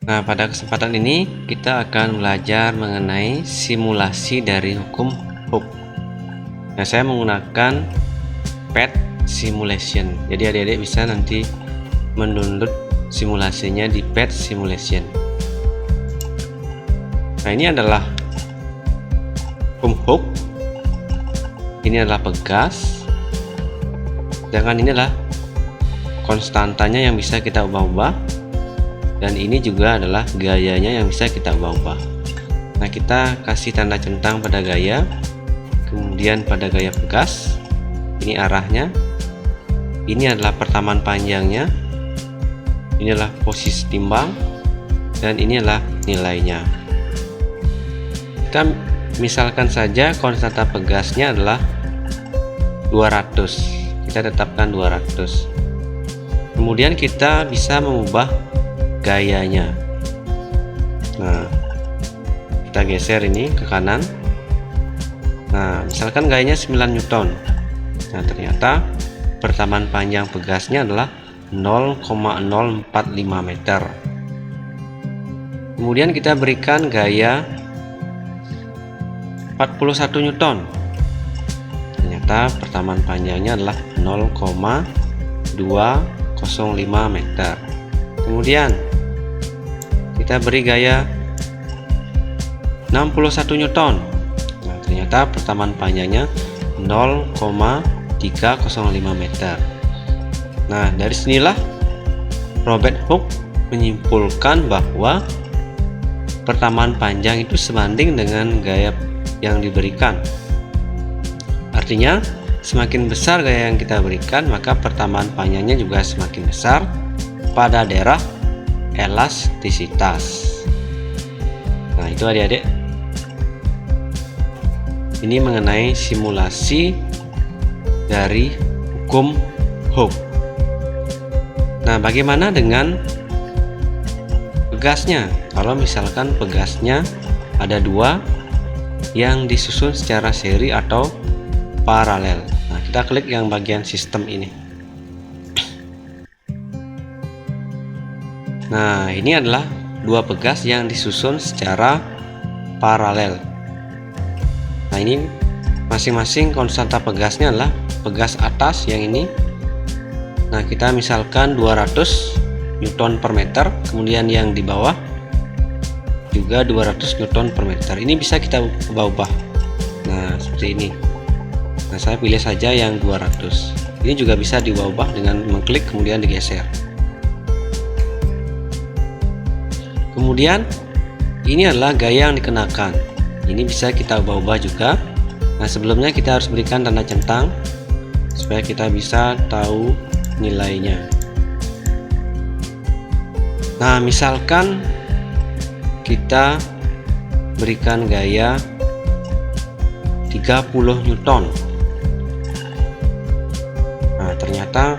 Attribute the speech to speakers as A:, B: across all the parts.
A: Nah, pada kesempatan ini kita akan belajar mengenai simulasi dari hukum Hooke. Nah, saya menggunakan PET Simulation. Jadi adik-adik bisa nanti mendownload simulasinya di PET Simulation. Nah, ini adalah hukum Hooke. Ini adalah pegas. Sedangkan ini adalah konstantanya yang bisa kita ubah-ubah. Dan ini juga adalah gayanya yang bisa kita ubah-ubah. Nah, kita kasih tanda centang pada gaya, kemudian pada gaya pegas. Ini arahnya. Ini adalah pertamaan panjangnya. Ini adalah posisi timbang, dan ini adalah nilainya. Kita misalkan saja konstanta pegasnya adalah 200. Kita tetapkan 200. Kemudian kita bisa mengubah gayanya. Nah, kita geser ini ke kanan. Nah, misalkan gayanya 9 Newton. Nah, ternyata pertamaan panjang pegasnya adalah 0,045 meter. Kemudian kita berikan gaya 41 Newton. Ternyata pertamaan panjangnya adalah 0,205 meter. Kemudian kita beri gaya 61 Newton. Nah, ternyata pertamaan panjangnya 0,305 meter. Nah, dari sinilah Robert Hooke menyimpulkan bahwa pertamaan panjang itu sebanding dengan gaya yang diberikan. Artinya, semakin besar gaya yang kita berikan, maka pertamaan panjangnya juga semakin besar pada daerah elastisitas. Nah, itu adik-adik, ini mengenai simulasi dari hukum Hooke. Nah, bagaimana dengan pegasnya? Kalau misalkan pegasnya ada dua yang disusun secara seri atau paralel. Nah, kita klik yang bagian sistem ini. Nah, ini adalah dua pegas yang disusun secara paralel. Nah, ini masing-masing konstanta pegasnya adalah pegas atas yang ini. Nah, kita misalkan 200 Newton per meter, kemudian yang di bawah juga 200 Newton per meter. Ini bisa kita ubah-ubah. Nah, seperti ini. Nah, saya pilih saja yang 200. Ini juga bisa diubah-ubah dengan mengklik kemudian digeser. Kemudian ini adalah gaya yang dikenakan. Ini bisa kita ubah-ubah juga. Nah, sebelumnya kita harus berikan tanda centang supaya kita bisa tahu nilainya. Nah, misalkan kita berikan gaya 30 Newton. Nah, ternyata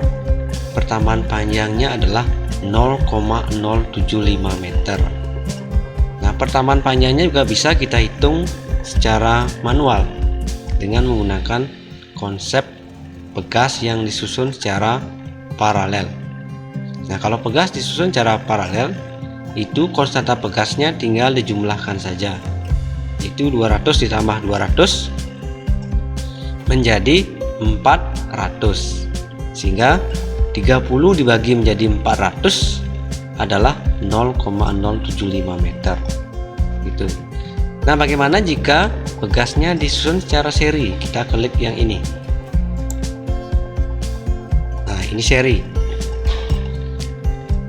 A: pertamaan panjangnya adalah 0,075 meter. Nah, pertamaan panjangnya juga bisa kita hitung secara manual dengan menggunakan konsep pegas yang disusun secara paralel. Nah, kalau pegas disusun secara paralel, itu konstanta pegasnya tinggal dijumlahkan saja. Itu 200 ditambah 200 menjadi 400. Sehingga 30 dibagi menjadi 400 adalah 0,075 meter. Gitu. Nah, bagaimana jika pegasnya disusun secara seri? Kita klik yang ini. Nah, ini seri.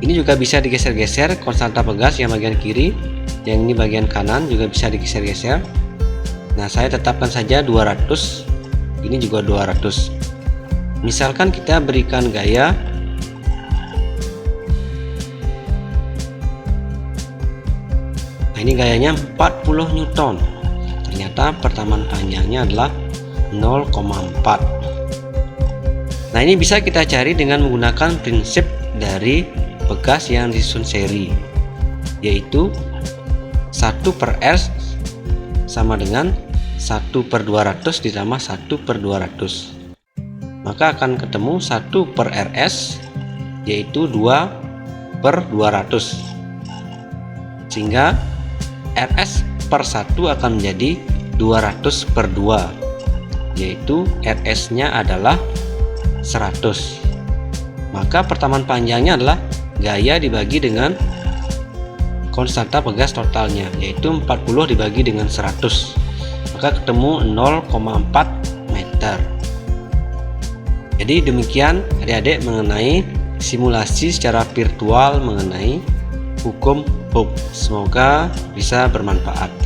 A: Ini juga bisa digeser-geser konstanta pegas yang bagian kiri, yang ini bagian kanan juga bisa digeser-geser. Nah, saya tetapkan saja 200. Ini juga 200. Misalkan kita berikan gaya 40. Nah, ini gayanya 40 Newton. Ternyata pertamaan panjangnya adalah 0,4. Nah, ini bisa kita cari dengan menggunakan prinsip dari pegas yang disusun seri, yaitu 1/S sama dengan 1/200 ditambah 1/200. Maka akan ketemu 1/RS, yaitu 2/200. sehingga RS per 1 akan menjadi 200 per 2, yaitu RS nya adalah 100. Maka pertamaan panjangnya adalah gaya dibagi dengan konstanta pegas totalnya, yaitu 40 dibagi dengan 100, maka ketemu 0,4 meter. Jadi demikian adik-adik mengenai simulasi secara virtual mengenai hukum Hooke. Semoga bisa bermanfaat.